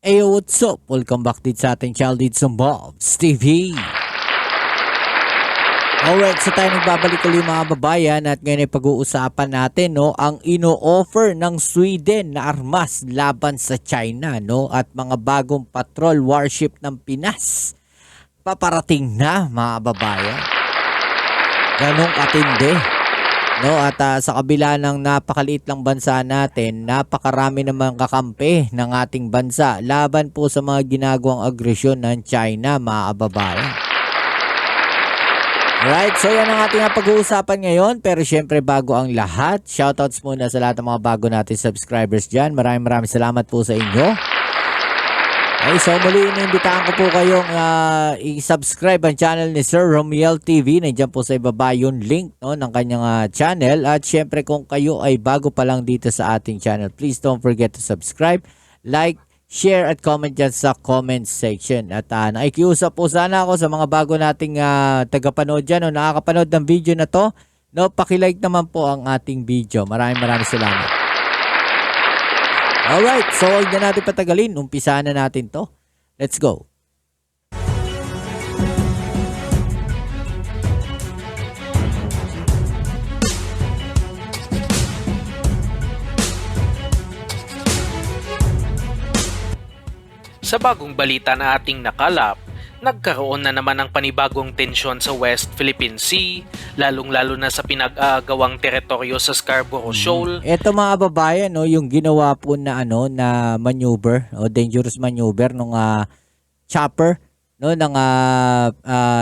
Hey, what's up? Welcome back din sa ating Child Needs Some Bobs TV. Alright, so tayo nagbabalik ulit mga babayan at ngayon ay pag-uusapan natin ang ino-offer ng Sweden na armas laban sa China at mga bagong patrol warship ng Pinas. Paparating na mga babayan. Ganong katindi. At sa kabila ng napakaliit lang bansa natin, napakarami namang kakampi ng ating bansa laban po sa mga ginagawang agresyon ng China, mga kababayan. Alright, so yan ang ating pag-uusapan ngayon. Pero syempre bago ang lahat, shoutouts muna sa lahat ng mga bago natin subscribers dyan. Maraming salamat po sa inyo. Okay, so muli iniimbitahan ko po kayong i-subscribe ang channel ni Sir Romiel TV. Nandiyan po sa ibaba yung link ng kanyang channel. At syempre kung kayo ay bago pa lang dito sa ating channel, please don't forget to subscribe, like, share at comment dyan sa comment section. At nakikiusap po sana ako sa mga bago nating tagapanood dyan o nakakapanood ng video na to. Pakilike naman po ang ating video. Maraming salamat. Alright, so huwag na natin patagalin. Umpisahan na natin to. Let's go. Sa bagong balita na ating nakalap, nagkaroon na naman ng panibagong tensyon sa West Philippine Sea, lalong-lalo na sa pinag-aagawang teritoryo sa Scarborough Shoal. Ito mga babayan, yung ginawa po na na maneuver o dangerous maneuver ng chopper ng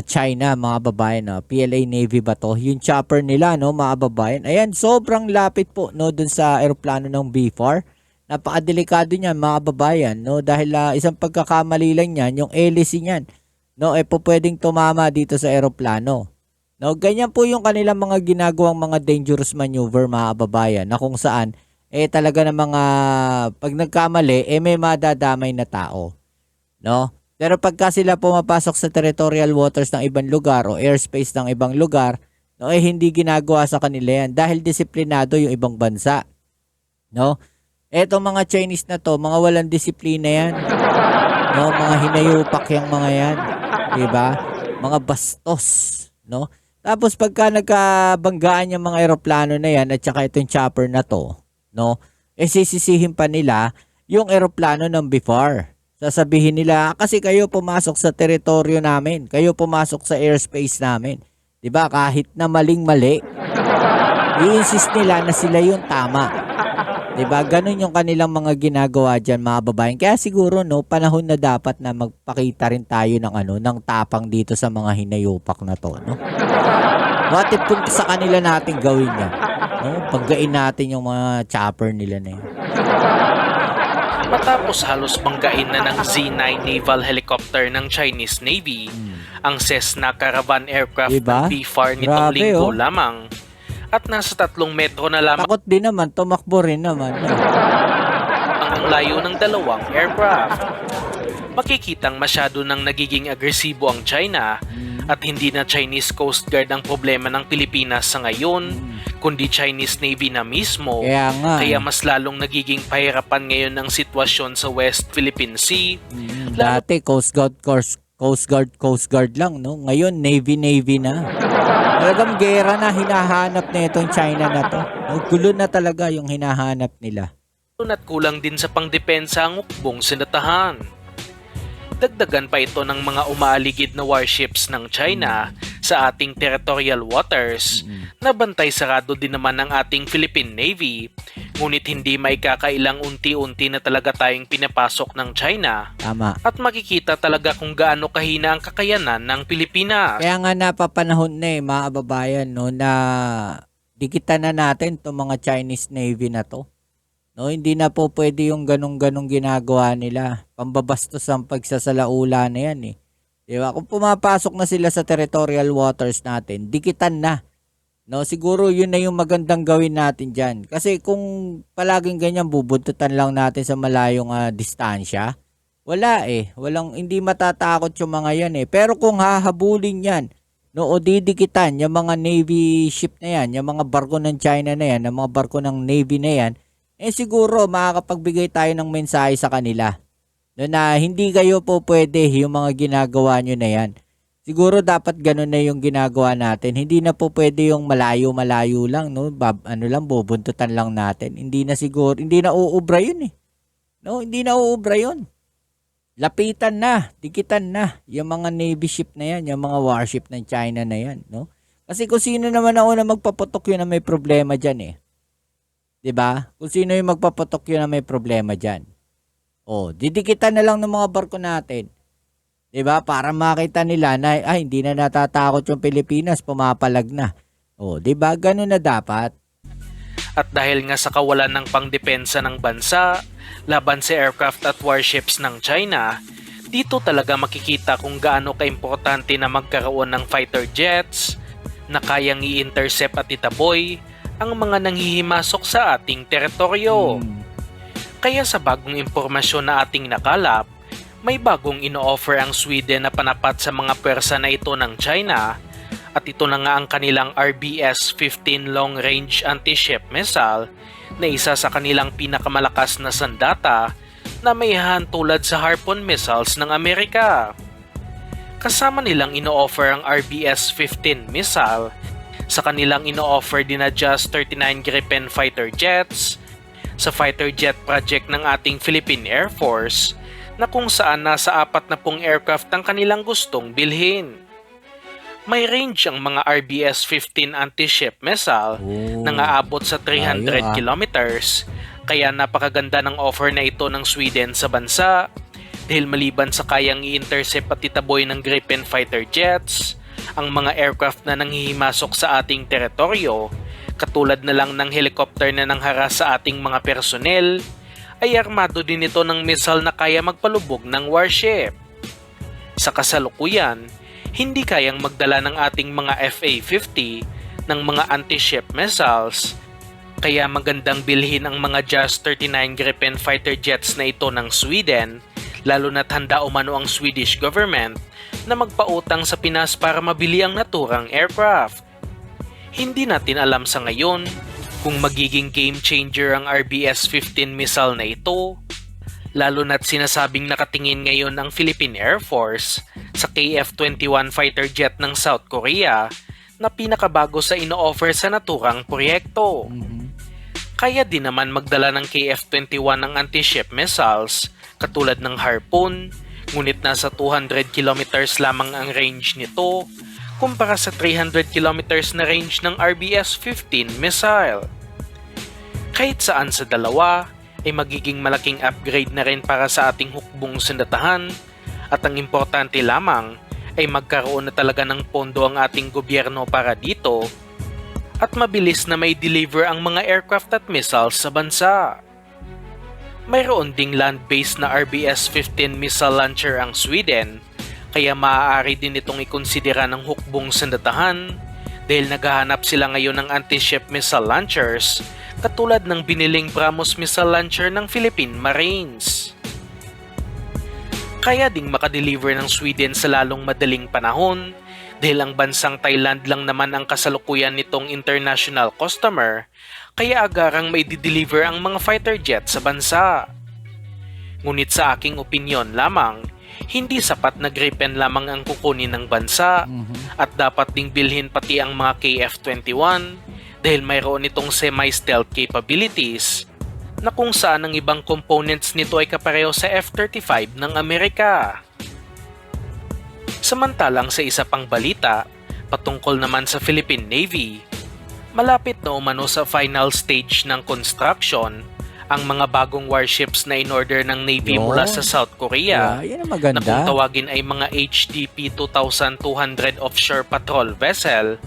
China, mga babayan, PLA Navy ba to? Yung chopper nila mga babayan. Ayan, sobrang lapit po dun sa eroplano ng BFAR. Napakadelikado niyan mga babayan dahil isang pagkakamali lang niyan, yung hélice niyan po pwedeng tumama dito sa eroplano. Ganyan po yung kanilang mga ginagawang mga dangerous maneuver mga babayan na kung saan talaga ng mga pag nagkamali may madadamay na tao. Pero pagka sila pumapasok sa territorial waters ng ibang lugar o airspace ng ibang lugar, hindi ginagawa sa kanila yan dahil disiplinado yung ibang bansa. Etong mga Chinese na to, mga walang disiplina yan. Mga hinayupak yung mga yan. Diba? Mga bastos. Tapos pagka nagkabanggaan yung mga eroplano na yan at saka itong chopper na to, sisisihin pa nila yung eroplano ng BFAR. Sasabihin nila, kasi kayo pumasok sa teritoryo namin. Kayo pumasok sa airspace namin. Diba? Kahit na maling-mali, i-insist nila na sila yung tama. Diba? Ganun yung kanilang mga ginagawa dyan mga babaeng. Kaya siguro panahon na dapat na magpakita rin tayo ng tapang dito sa mga hinayupak na to. What if kung sa kanila natin gawin yan? Paggain natin yung mga chopper nila na yan. Matapos halos banggain na ng Z-9 naval helicopter ng Chinese Navy, ang Cessna Caravan aircraft ng BFAR nitong linggo lamang, at nasa 3 metro na lamang. Takot din naman, tumakbo rin naman. Ang layo ng dalawang aircraft. Makikitang masyado nang nagiging agresibo ang China at hindi na Chinese Coast Guard ang problema ng Pilipinas sa ngayon, kundi Chinese Navy na mismo. Kaya mas lalong nagiging pahirapan ngayon ang sitwasyon sa West Philippine Sea. Dati Coast Guard lang, Ngayon Navy na. Talagang gera na hinahanap na itong China na to. Gulo na talaga yung hinahanap nila. At kulang din sa pangdepensa ang ukbong sinatahan. Dagdagan pa ito ng mga umaaligid na warships ng China sa ating territorial waters na bantay sarado din naman ng ating Philippine Navy. Ngunit hindi maikakailang unti-unti na talaga tayong pinapasok ng China. Tama. At makikita talaga kung gaano kahina ang kakayanan ng Pilipinas. Kaya nga napapanahon na mga babayan na dikitan na natin itong mga Chinese Navy na to. Hindi na po pwede yung ganong-ganong ginagawa nila. Pambabastos ang pagsasalaula na yan Diba? Kung pumapasok na sila sa territorial waters natin, dikitan na. Siguro yun na yung magandang gawin natin dyan. Kasi kung palaging ganyan, bubuntutan lang natin sa malayong distansya, wala hindi matatakot yung mga yan Pero kung hahabulin yan, o didikitan yung mga Navy ship na yan, yung mga barko ng China na yan, yung mga barko ng Navy na yan, siguro makakapagbigay tayo ng mensahe sa kanila no, na hindi kayo po pwede yung mga ginagawa nyo na yan. Siguro dapat ganun na yung ginagawa natin. Hindi na po pwede yung malayo-malayo lang, no? Ano lang, bubuntutan lang natin. Hindi na siguro, hindi na uubra yun eh. No, hindi na uubra yun. Lapitan na, dikitan na yung mga navy ship na yan, yung mga warship ng China na yan, no? Kasi kung sino naman ako na magpaputok yun na may problema dyan eh. 'Di ba? Kung sino yung magpaputok yun na may problema dyan. Oh, didikitan na lang ng mga barko natin. 'Di ba? Para makita nila na ay hindi na natatakot yung Pilipinas, pumapalag na. Oh, 'di ba? Ganun na dapat. At dahil nga sa kawalan ng pangdepensa ng bansa laban sa aircraft at warships ng China, dito talaga makikita kung gaano kaimportante na magkaroon ng fighter jets na kayang i-intercept at itaboy ang mga nanghihimasok sa ating teritoryo. Kaya sa bagong impormasyon na ating nakalap, may bagong ino-offer ang Sweden na panapat sa mga pwersa na ito ng China, at ito na nga ang kanilang RBS-15 Long Range Anti-Ship Missile na isa sa kanilang pinakamalakas na sandata na may hahantulad sa Harpoon missiles ng Amerika. Kasama nilang ino-offer ang RBS-15 missile, sa kanilang ino-offer din na JAS 39 Gripen fighter jets, sa fighter jet project ng ating Philippine Air Force na kung saan nasa 40 aircraft ang kanilang gustong bilhin. May range ang mga RBS-15 anti-ship missile na aabot sa 300 kilometers, kaya napakaganda ng offer na ito ng Sweden sa bansa dahil maliban sa kayang i-intercept at itaboy ng Gripen fighter jets, ang mga aircraft na nanghihimasok sa ating teritoryo, katulad na lang ng helicopter na nangharas sa ating mga personel, ay armado din ito ng missile na kaya magpalubog ng warship. Sa kasalukuyan, hindi kayang magdala ng ating mga FA-50 ng mga anti-ship missiles, kaya magandang bilhin ang mga JAS 39 Gripen fighter jets na ito ng Sweden, lalo na't handa umano ang Swedish government na magpautang sa Pinas para mabili ang naturang aircraft. Hindi natin alam sa ngayon kung magiging game changer ang RBS-15 missile na ito, lalo na't sinasabing nakatingin ngayon ang Philippine Air Force sa KF-21 fighter jet ng South Korea na pinakabago sa ino-offer sa naturang proyekto. Kaya din naman magdala ng KF-21 ng anti-ship missiles katulad ng Harpoon, ngunit nasa 200 kilometers lamang ang range nito kumpara sa 300 kilometers na range ng RBS-15 missile. Kahit saan sa dalawa ay magiging malaking upgrade na rin para sa ating hukbong sandatahan, at ang importante lamang ay magkaroon na talaga ng pondo ang ating gobyerno para dito at mabilis na may deliver ang mga aircraft at missiles sa bansa. Mayroon ding land-based na RBS-15 missile launcher ang Sweden, kaya maaari din itong ikonsidera ng hukbong sandatahan dahil naghahanap sila ngayon ng anti-ship missile launchers katulad ng biniling BrahMos missile launcher ng Philippine Marines. Kaya ding makadeliver ng Sweden sa lalong madaling panahon dahil ang bansang Thailand lang naman ang kasalukuyan nitong international customer, kaya agarang may dideliver ang mga fighter jet sa bansa. Ngunit sa aking opinyon lamang, hindi sapat na Gripen lamang ang kukunin ng bansa at dapat ding bilhin pati ang mga KF-21 dahil mayroon itong semi-stealth capabilities na kung saan ang ibang components nito ay kapareho sa F-35 ng Amerika. Samantalang sa isa pang balita, patungkol naman sa Philippine Navy, malapit na umano sa final stage ng construction ang mga bagong warships na in-order ng Navy mula sa South Korea, yan ang na maganda. kung tawagin ay mga HDP 2200 offshore patrol vessel,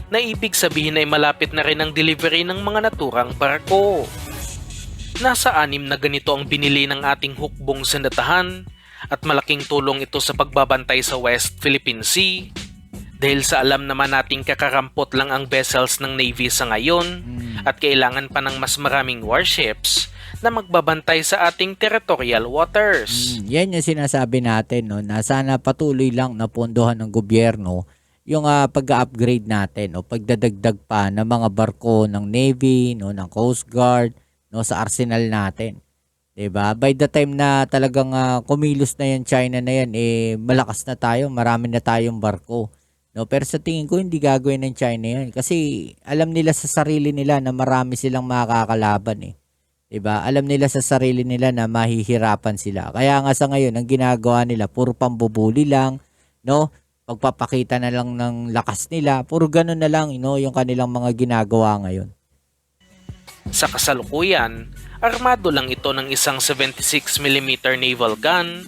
na ibig sabihin ay malapit na rin ang delivery ng mga naturang barko. Nasa 6 na ganito ang binili ng ating hukbong sandatahan at malaking tulong ito sa pagbabantay sa West Philippine Sea dahil sa alam naman nating kakarampot lang ang vessels ng Navy sa ngayon at kailangan pa ng mas maraming warships na magbabantay sa ating territorial waters. Yan yung sinasabi natin, no, na sana patuloy lang na pondohan ng gobyerno yung pag-upgrade natin o pagdadagdag pa ng mga barko ng Navy, no, ng Coast Guard, no, sa arsenal natin. 'Di ba? By the time na talagang kumilos na 'yung China na 'yan, malakas na tayo, marami na tayong barko. No, pero sa tingin ko hindi gagawin ng China 'yan kasi alam nila sa sarili nila na marami silang makakalaban 'Di ba? Alam nila sa sarili nila na mahihirapan sila. Kaya nga sa ngayon ang ginagawa nila puro pambubuli lang, no? Pagpapakita na lang ng lakas nila, puro ganun na lang, yung kanilang mga ginagawa ngayon. Sa kasalukuyan, armado lang ito ng isang 76mm naval gun,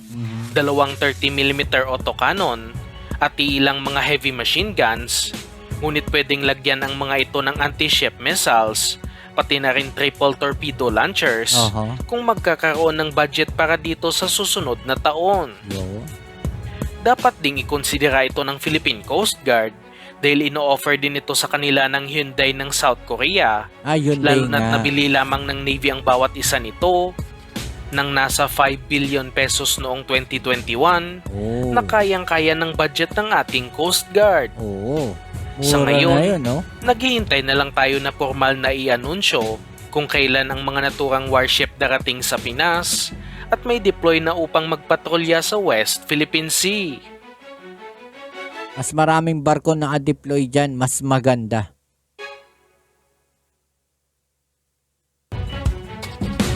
dalawang 30mm autocannon, at ilang mga heavy machine guns, ngunit pwedeng lagyan ang mga ito ng anti-ship missiles, pati na rin triple torpedo launchers kung magkakaroon ng budget para dito sa susunod na taon. Dapat ding ikonsidera ito ng Philippine Coast Guard dahil ino-offer din ito sa kanila ng Hyundai ng South Korea, lalo na't nabili lamang ng Navy ang bawat isa nito ng nasa 5 billion pesos noong 2021 na kayang-kaya ng budget ng ating Coast Guard. Sa ngayon, naghihintay na lang tayo na formal na i-anunsyo kung kailan ang mga naturang warship darating sa Pinas at may deploy na upang magpatrolya sa West Philippine Sea. Mas maraming barko na deploy dyan, mas maganda.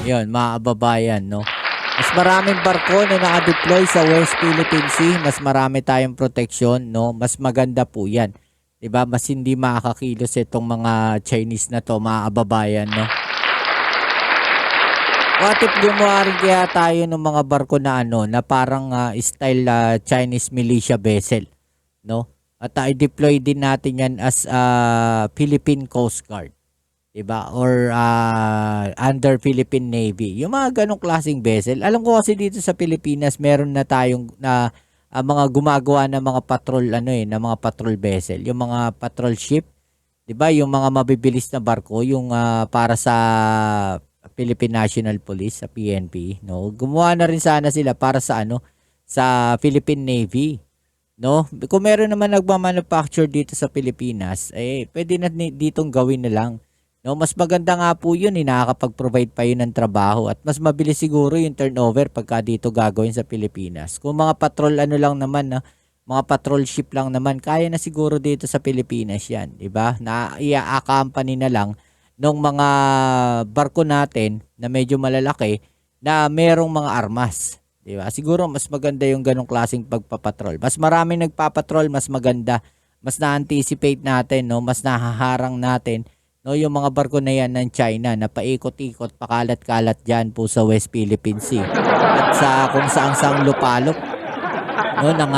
Yun, mga kababayan, no? Mas maraming barko na naka-deploy sa West Philippine Sea, mas marami tayong proteksyon, no? Mas maganda po yan. 'Di ba? Mas hindi makakakilos itong mga Chinese na to, mga kababayan, no? What if gumawa rin kaya tayo ng mga barko na na parang style Chinese militia vessel, no? At i-deploy din natin yan as Philippine Coast Guard, 'di ba? Or under Philippine Navy. Yung mga ganong klaseng vessel. Alam ko kasi dito sa Pilipinas meron na tayong mga gumagawa ng mga patrol na mga patrol vessel, yung mga patrol ship, 'di ba? Yung mga mabibilis na barko, yung para sa Philippine National Police, sa PNP, no? Gumawa na rin sana sila para sa sa Philippine Navy, no? Kung meron naman nagma-manufacture dito sa Pilipinas, pwede na ditong gawin na lang. No, mas maganda nga po 'yun, nakakapag-provide pa 'yun ng trabaho at mas mabilis siguro yung turnover pagka dito gagawin sa Pilipinas. Kung mga patrol lang naman, mga patrol ship lang naman, kaya na siguro dito sa Pilipinas 'yan, 'di ba? Na i-accompany na lang nung mga barko natin na medyo malalaki na merong mga armas, 'di ba? Siguro mas maganda yung ganong klaseng pagpapatrol. Mas maraming nagpapatrol, mas maganda. Mas na-anticipate natin, no? Mas nahaharang natin, no, yung mga barko na yan ng China na paikot-ikot, pakalat-kalat dyan po sa West Philippine Sea. At sa kung saan-saang lupalop, no, ng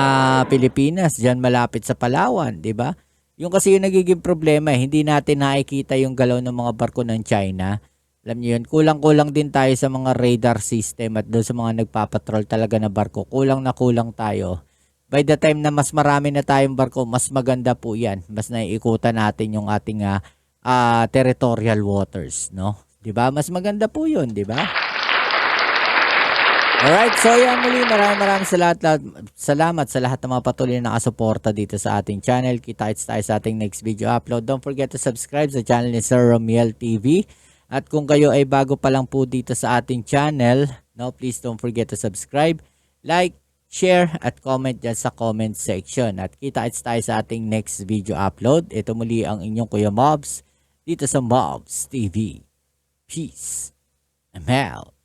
Pilipinas, dyan malapit sa Palawan, di ba? Yung kasi yung nagiging problema, hindi natin nakikita yung galaw ng mga barko ng China. Alam niyo yun, kulang-kulang din tayo sa mga radar system at doon sa mga nagpapatrol talaga na barko. Kulang na kulang tayo. By the time na mas marami na tayong barko, mas maganda po yan. Mas naiikutan natin yung ating territorial waters, no? 'Di ba? Mas maganda po 'yun, 'di ba? Alright, so yan muli, maraming salamat sa lahat ng mga patuloy na nakasuporta dito sa ating channel. Kita-kits tayo sa ating next video upload. Don't forget to subscribe sa channel ni Sir Romiel TV. At kung kayo ay bago pa lang po dito sa ating channel, no, please don't forget to subscribe, like, share, at comment dyan sa comment section. At kita-kits tayo sa ating next video upload. Ito muli ang inyong Kuya Mobs dito sa Mobs TV. Peace. I'm out.